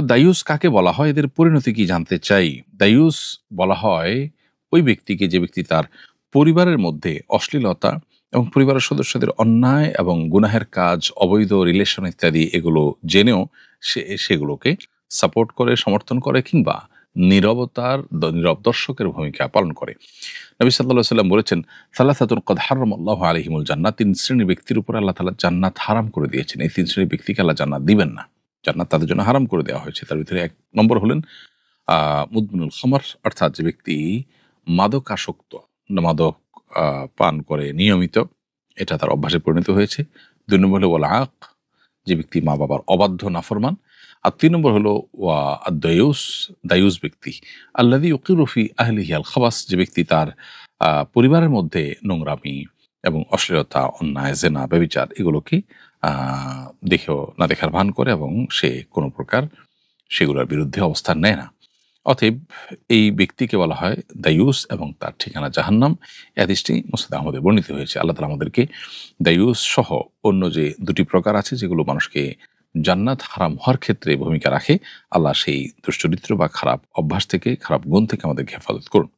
দায়ুস কাকে বলা হয়? এদের পরিণতি কি জানতে চাই। দায়ুস বলা হয় ওই ব্যক্তিকে যে ব্যক্তি তার পরিবারের মধ্যে অশ্লীলতা এবং পরিবারের সদস্যদের অন্যায় এবং গুনাহের কাজ, অবৈধ রিলেশন ইত্যাদি এগুলো জেনেও সেগুলোকে সাপোর্ট করে, সমর্থন করে কিংবা নীরব দর্শকের ভূমিকা পালন করে। নবী সাল্লাল্লাহু আলাইহি সাল্লাম বলেছেন, সালাসাতুন ক্বাদ হারামাল্লাহু আলাইহিমুল জান্নাহ, ৩ শ্রেণীর ব্যক্তির উপর আল্লাহ তাআলা জান্নাত হারাম করে দিয়েছেন। এই ৩ শ্রেণীর ব্যক্তিকে আল্লাহ জান্নাত দিবেন না। জান্নাত তাদের জন্য হারাম করে দেওয়া হয়েছে। তার ভিতরে ১ নম্বর হলেন মুদমিনুল খামার, অর্থাৎ যে ব্যক্তি মাদকাসক্ত, মাদক আ পান করে নিয়মিত, এটা তার অভ্যাসে পরিণত হয়েছে। ২ নম্বর হলো ওয়াল আক, যে ব্যক্তি মা-বাবার অবাধ্য নাফরমান। আর ৩ নম্বর হলো দায়ুস, দায়ুস ব্যক্তি আল্লাযী ইউকিরু ফি আহলিহি আল খাবাস, যে ব্যক্তি তার পরিবারের মধ্যে নোংরামি এবং অশ্লীলতা, অন্যায়, জেনা, ব্যভিচার এগুলোকে আ দেখেও না দেখার ভান করে এবং সে কোনো প্রকার সেগুলোর বিরুদ্ধে অবস্থান নেয় না। অতএব এই ব্যক্তিকে বলা হয় দায়ুস এবং তার ঠিকানা জাহান্নাম। এ হাদিসটি মুসনাদে আহমদে বর্ণিত হয়েছে। আল্লাহ তাআলা আমাদেরকে দায়ুস সহ অন্য যে ২ টি প্রকার আছে যেগুলো মানুষকে জান্নাত হারাম হওয়ার ক্ষেত্রে ভূমিকা রাখে, আল্লাহ সেই দুশ্চরিত্র বা খারাপ অভ্যাস থেকে, খারাপ গুণ থেকে আমাদেরকে হেফাজত করুন।